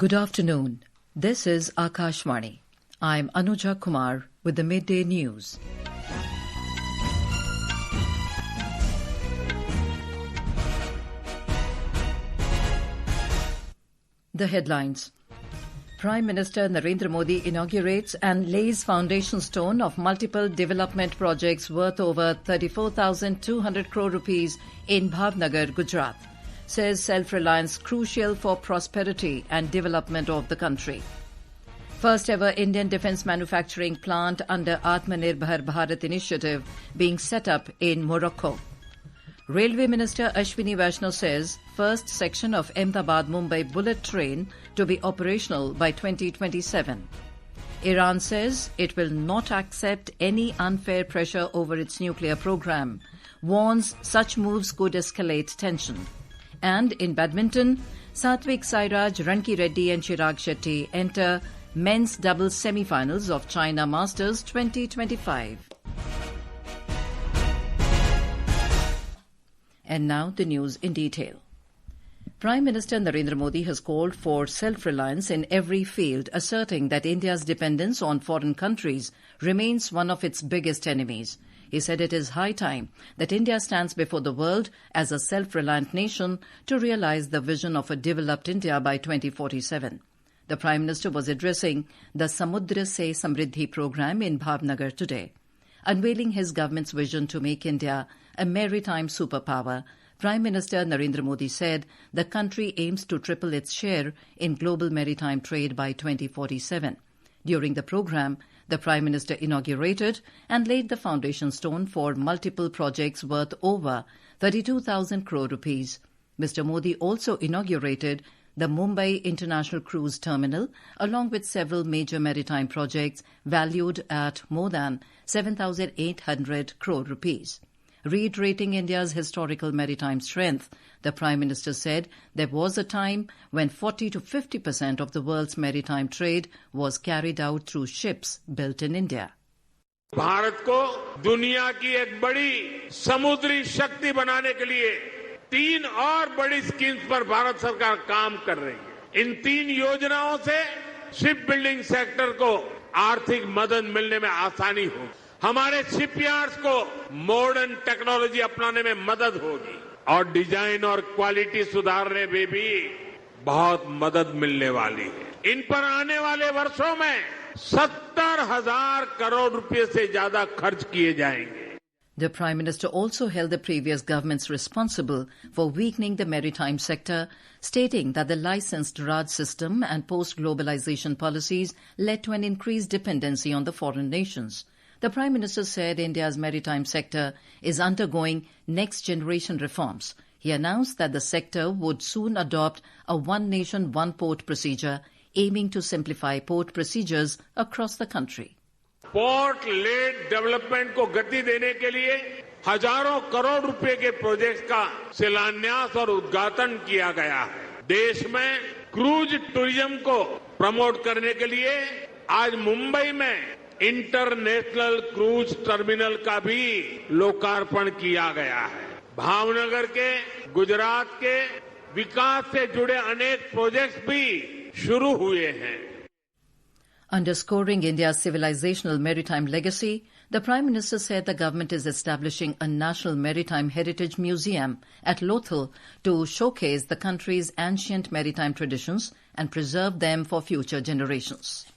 Good afternoon. This is Akashvani. I'm Anuja Kumar with the Midday News. The headlines. Prime Minister Narendra Modi inaugurates and lays foundation stone of multiple development projects worth over 34,200 crore rupees in Bhavnagar, Gujarat. Says self-reliance crucial for prosperity and development of the country. First ever Indian defence manufacturing plant under Aatmanirbhar Bharat initiative being set up in Morocco. Railway Minister Ashwini Vaishnaw says first section of Ahmedabad-Mumbai bullet train to be operational by 2027. Iran says it will not accept any unfair pressure over its nuclear program, warns such moves could escalate tension. And in badminton, Satwiksairaj, Rankireddy and Chirag Shetty enter men's doubles semifinals of China Masters 2025. And now the news in detail. Prime Minister Narendra Modi has called for self-reliance in every field, asserting that India's dependence on foreign countries remains one of its biggest enemies. He said it is high time that India stands before the world as a self-reliant nation to realize the vision of a developed India by 2047. The Prime Minister was addressing the Samudra Se Samriddhi program in Bhavnagar today. Unveiling his government's vision to make India a maritime superpower, Prime Minister Narendra Modi said the country aims to triple its share in global maritime trade by 2047. During the program, the Prime Minister inaugurated and laid the foundation stone for multiple projects worth over 32,000 crore rupees. Mr. Modi also inaugurated the Mumbai International Cruise Terminal along with several major maritime projects valued at more than 7,800 crore rupees. Reiterating India's historical maritime strength, the Prime Minister said there was a time when 40 to 50% of the world's maritime trade was carried out through ships built in India. Bharat को दुनिया की एक बड़ी समुद्री शक्ति बनाने के लिए 3 और बड़ी स्कीम्स पर भारत सरकार काम कर रही है। इन 3 योजनाओं से शिप बिल्डिंग सेक्टर को आर्थिक मदद मिलने में आसानी होगी। हमारे शिपयार्ड्स को मॉडर्न टेक्नोलॉजी अपनाने में मदद होगी और डिजाइन और क्वालिटी सुधारने में भी बहुत मदद मिलने वाली है। इन पर आने वाले वर्षों में 70,000 करोड़ रुपए से ज्यादा खर्च किए जाएंगे. The Prime Minister also held the previous governments responsible for weakening the maritime sector, stating that the licensed Raj system and post-globalization policies led to an increased dependency on the foreign nations. The Prime Minister said India's maritime sector is undergoing next-generation reforms. He announced that the sector would soon adopt a one nation, one port procedure, aiming to simplify port procedures across the country. Port lead development को गति देने के लिए हजारों करोड़ रुपए के projects का शिलान्यास और उद्घाटन किया गया है. देश में क्रूज टूरिज्म को प्रमोट करने के लिए आज मुंबई में इंटरनेशनल क्रूज टर्मिनल का भी लोकार्पण किया गया है. भावनगर के गुजरात के विकास से जुड़े अनेक प्रोजेक्ट्स भी शुरू हुए हैं. Underscoring India's civilizational maritime legacy, the Prime Minister said the government is establishing a National Maritime Heritage Museum at Lothal to showcase the country's ancient maritime traditions and preserve them for future generations.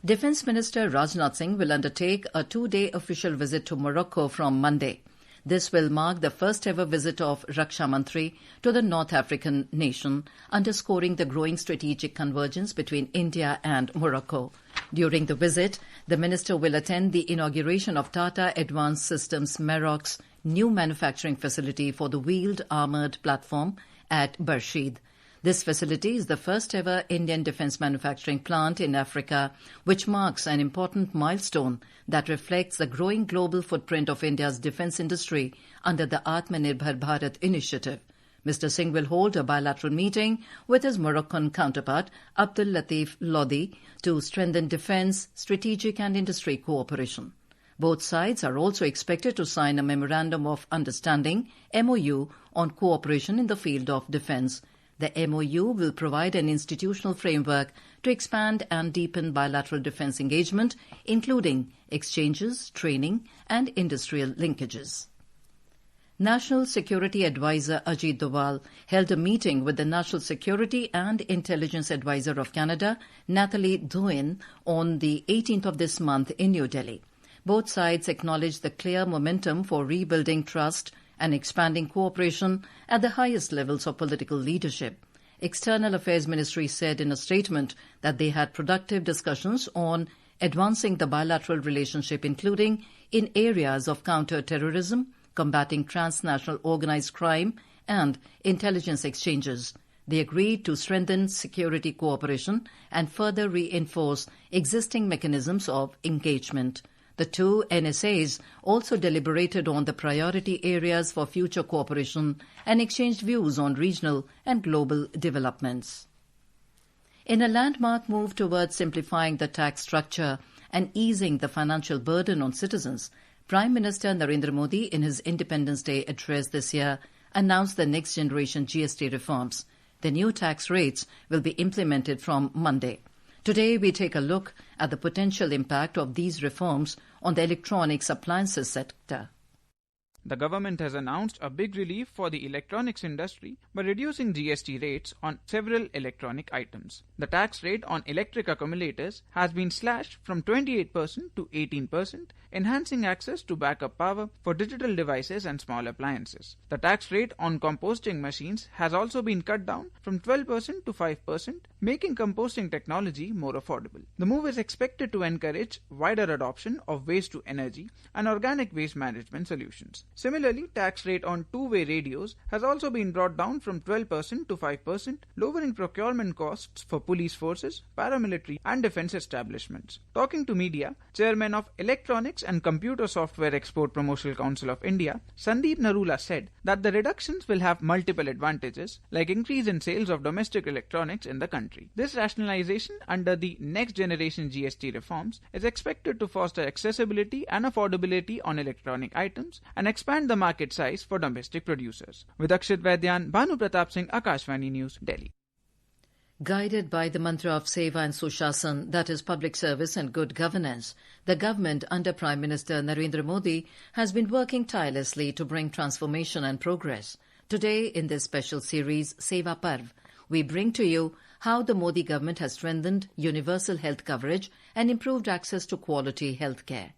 Defence Minister Rajnath Singh will undertake a 2-day official visit to Morocco from Monday. This will mark the first ever visit of Raksha Mantri to the North African nation, underscoring the growing strategic convergence between India and Morocco. During the visit, the minister will attend the inauguration of Tata Advanced Systems Maroc's new manufacturing facility for the wheeled armoured platform at Barshid. This facility is the first ever Indian defence manufacturing plant in Africa, which marks an important milestone that reflects the growing global footprint of India's defence industry under the Aatmanirbhar Bharat initiative. Mr. Singh will hold a bilateral meeting with his Moroccan counterpart, Abdul Latif Lodi, to strengthen defence, strategic and industry cooperation. Both sides are also expected to sign a Memorandum of Understanding, MOU, on cooperation in the field of defence. The MOU will provide an institutional framework to expand and deepen bilateral defence engagement, including exchanges, training and industrial linkages. National Security Advisor Ajit Doval held a meeting with the National Security and Intelligence Advisor of Canada, Nathalie Dooin, on the 18th of this month in New Delhi. Both sides acknowledged the clear momentum for rebuilding trust and expanding cooperation at the highest levels of political leadership. External Affairs Ministry said in a statement that they had productive discussions on advancing the bilateral relationship, including in areas of counter-terrorism, combating transnational organized crime, and intelligence exchanges. They agreed to strengthen security cooperation and further reinforce existing mechanisms of engagement. The two NSAs also deliberated on the priority areas for future cooperation and exchanged views on regional and global developments. In a landmark move towards simplifying the tax structure and easing the financial burden on citizens, Prime Minister Narendra Modi, in his Independence Day address this year, announced the next-generation GST reforms. The new tax rates will be implemented from Monday. Today, we take a look at the potential impact of these reforms on the electronics appliances sector. The government has announced a big relief for the electronics industry by reducing GST rates on several electronic items. The tax rate on electric accumulators has been slashed from 28% to 18%, enhancing access to backup power for digital devices and small appliances. The tax rate on composting machines has also been cut down from 12% to 5%, making composting technology more affordable. The move is expected to encourage wider adoption of waste-to-energy and organic waste management solutions. Similarly, tax rate on two-way radios has also been brought down from 12% to 5%, lowering procurement costs for police forces, paramilitary and defense establishments. Talking to media, Chairman of Electronics and Computer Software Export Promotional Council of India, Sandeep Narula, said that the reductions will have multiple advantages, like increase in sales of domestic electronics in the country. This rationalization under the next generation GST reforms is expected to foster accessibility and affordability on electronic items and expand the market size for domestic producers. With Akshit Vaidyan, Bhanu Pratap Singh, Akashvani News, Delhi. Guided by the mantra of Seva and Sushasan, that is public service and good governance, the government under Prime Minister Narendra Modi has been working tirelessly to bring transformation and progress. Today, in this special series, Seva Parv, we bring to you how the Modi government has strengthened universal health coverage and improved access to quality health care.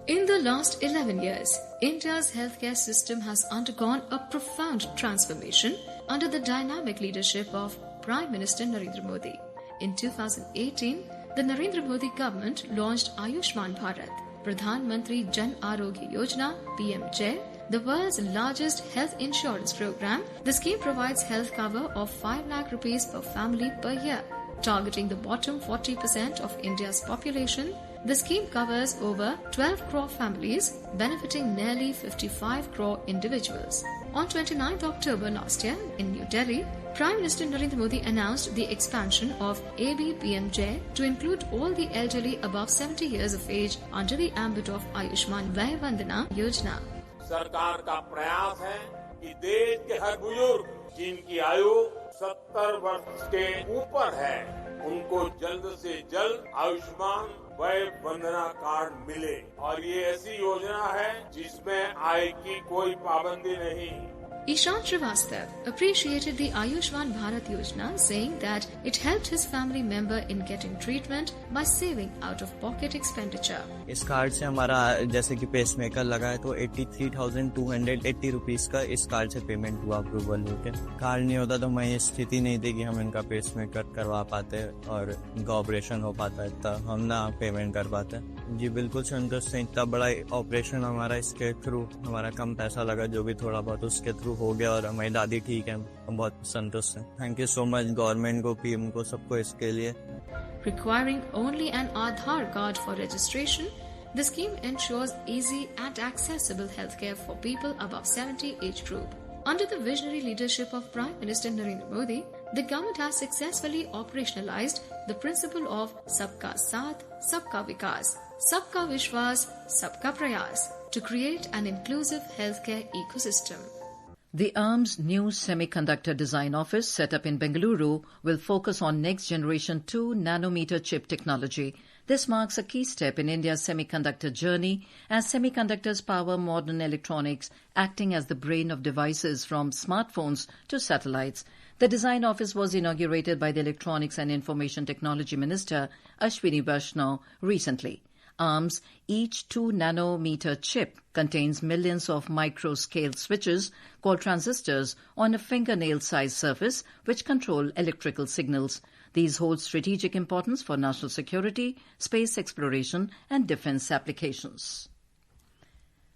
In the last 11 years, India's healthcare system has undergone a profound transformation under the dynamic leadership of Prime Minister Narendra Modi. In 2018, the Narendra Modi government launched Ayushman Bharat, Pradhan Mantri Jan Arogya Yojana (PMJ), the world's largest health insurance program. The scheme provides health cover of 5 lakh rupees per family per year, targeting the bottom 40% of India's population. The scheme covers over 12 crore families, benefiting nearly 55 crore individuals. On 29th October last year in New Delhi, Prime Minister Narendra Modi announced the expansion of ABPMJ to include all the elderly above 70 years of age under the ambit of Ayushman Vay Vandana Yojana. सरकार का प्रयास है कि देश के हर बुजुर्ग जिनकी आयु 70 वर्ष के ऊपर है, उनको जल्द से जल्द आयुष्मान वय वंदना कार्ड मिले। और ये ऐसी योजना है जिसमें आय की कोई पाबंदी नहीं। Ishan Srivastav appreciated the Ayushman Bharat Yojana, saying that it helped his family member in getting treatment by saving out-of-pocket expenditure. इस कार्ड से हमारा जैसे कि पेसमेकर लगा है तो 83,280 रुपीस का इस कार्ड से पेमेंट हुआ अप्रूवल होकर। कार्ड नहीं होता तो हमें स्थिति नहीं थी कि हम इनका पेसमेकर करवा पाते और इनका ऑपरेशन हो पाता है, तब हम ना पेमेंट कर पाते। जी बिल्कुल संतुष्ट हैं। इतना बड़ा ऑपरेशन हमारा इसके थ्रू हमारा कम पैसा लगा, जो भी थोड़ा बहुत उसके थ्रू हो गया और हमारी दादी ठीक है, हम बहुत संतुष्ट हैं। Thank you so much government को, पीएम को, सबको इसके लिए। Requiring only an Aadhaar card for registration, the scheme ensures easy and accessible healthcare for people above 70 age group. Under the visionary leadership of Prime Minister Narendra Modi, the government has successfully operationalized the principle of Sabka Saath, Sabka Vikas, Sabka Vishwas, Sabka Prayas to create an inclusive healthcare ecosystem. The ARM's new semiconductor design office set up in Bengaluru will focus on next-generation 2-nanometer chip technology. This marks a key step in India's semiconductor journey as semiconductors power modern electronics, acting as the brain of devices from smartphones to satellites. The design office was inaugurated by the Electronics and Information Technology Minister Ashwini Vaishnaw recently. ARM's each 2-nanometer chip contains millions of micro-scale switches called transistors on a fingernail-sized surface which control electrical signals. These hold strategic importance for national security, space exploration and defense applications.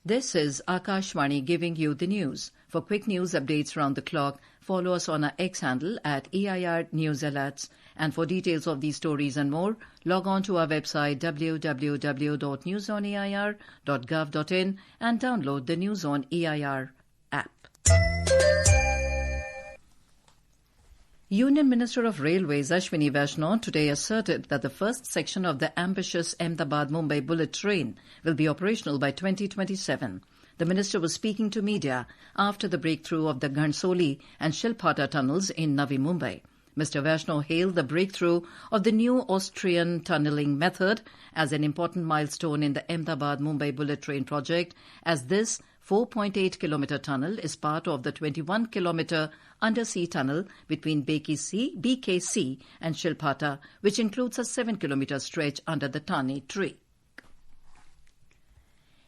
This is Akashvani giving you the news. For quick news updates round the clock, follow us on our X handle at EIR News Alerts. And for details of these stories and more, log on to our website www.newsoneir.gov.in and download the News on EIR app. Union Minister of Railways Ashwini Vaishnaw today asserted that the first section of the ambitious Ahmedabad-Mumbai bullet train will be operational by 2027. The minister was speaking to media after the breakthrough of the Ghansoli and Shilphata tunnels in Navi Mumbai. Mr. Vaishnaw hailed the breakthrough of the new Austrian tunnelling method as an important milestone in the Ahmedabad-Mumbai bullet train project, as this 4.8-kilometre tunnel is part of the 21-kilometre undersea tunnel between BKC and Shilphata, which includes a 7-kilometre stretch under the Thane tree.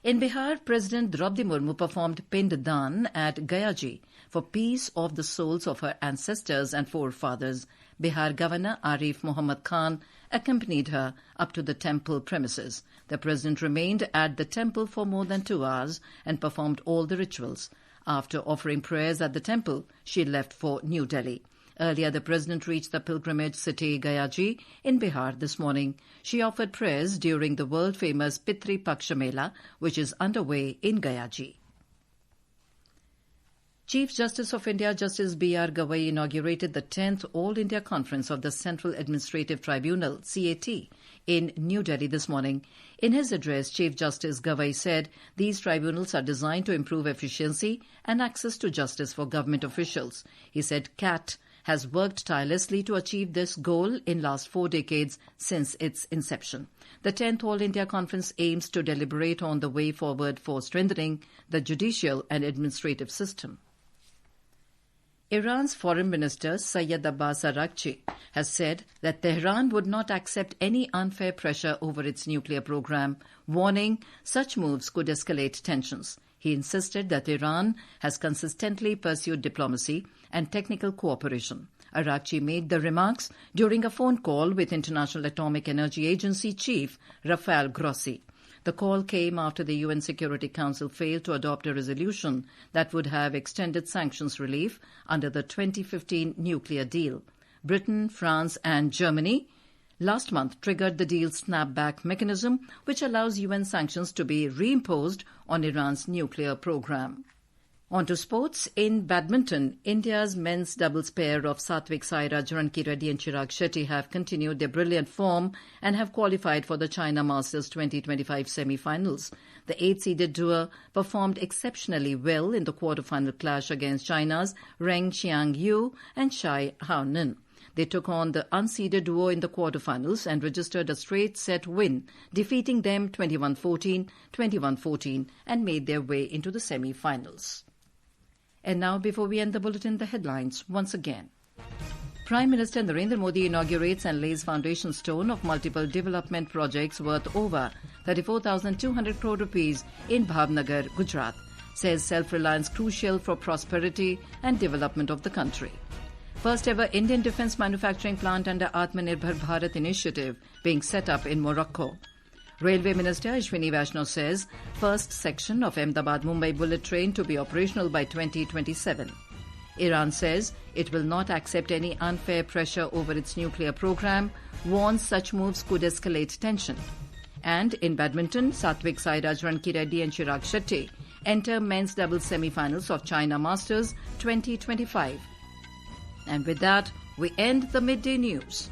In Bihar, President Draupadi Murmu performed Pind Dan at Gayaji for peace of the souls of her ancestors and forefathers. Bihar Governor Arif Muhammad Khan accompanied her up to the temple premises. The president remained at the temple for more than 2 hours and performed all the rituals. After offering prayers at the temple, she left for New Delhi. Earlier, the president reached the pilgrimage city Gayaji in Bihar this morning. She offered prayers during the world-famous Pitri Paksha Mela, which is underway in Gayaji. Chief Justice of India Justice B.R. Gavai inaugurated the 10th All India Conference of the Central Administrative Tribunal, CAT, in New Delhi this morning. In his address, Chief Justice Gavai said these tribunals are designed to improve efficiency and access to justice for government officials. He said CAT has worked tirelessly to achieve this goal in last 4 decades since its inception. The 10th All India Conference aims to deliberate on the way forward for strengthening the judicial and administrative system. Iran's Foreign Minister Sayyid Abbas Araghchi has said that Tehran would not accept any unfair pressure over its nuclear program, warning such moves could escalate tensions. He insisted that Iran has consistently pursued diplomacy and technical cooperation. Araghchi made the remarks during a phone call with International Atomic Energy Agency Chief Rafael Grossi. The call came after the UN Security Council failed to adopt a resolution that would have extended sanctions relief under the 2015 nuclear deal. Britain, France and Germany last month triggered the deal's snapback mechanism, which allows UN sanctions to be reimposed on Iran's nuclear program. On to sports. In badminton, India's men's doubles pair of Satwiksairaj, Rankireddy and Chirag Shetty have continued their brilliant form and have qualified for the China Masters 2025 semifinals. The 8-seeded duo performed exceptionally well in the quarter-final clash against China's Reng Xiangyu and Shai Haonen. They took on the unseeded duo in the quarterfinals and registered a straight-set win, defeating them 21-14, 21-14 and made their way into the semi-finals. And now, before we end the bulletin, the headlines once again. Prime Minister Narendra Modi inaugurates and lays foundation stone of multiple development projects worth over 34,200 crore rupees in Bhavnagar, Gujarat, says self-reliance crucial for prosperity and development of the country. First ever Indian defence manufacturing plant under Aatmanirbhar Bharat initiative being set up in Morocco. Railway Minister Ashwini Vaishnaw says first section of Ahmedabad-Mumbai bullet train to be operational by 2027. Iran says it will not accept any unfair pressure over its nuclear program, warns such moves could escalate tension. And in badminton, Satwiksairaj, Rankireddy and Chirag Shetty enter men's doubles semi-finals of China Masters 2025. And with that, we end the Midday News.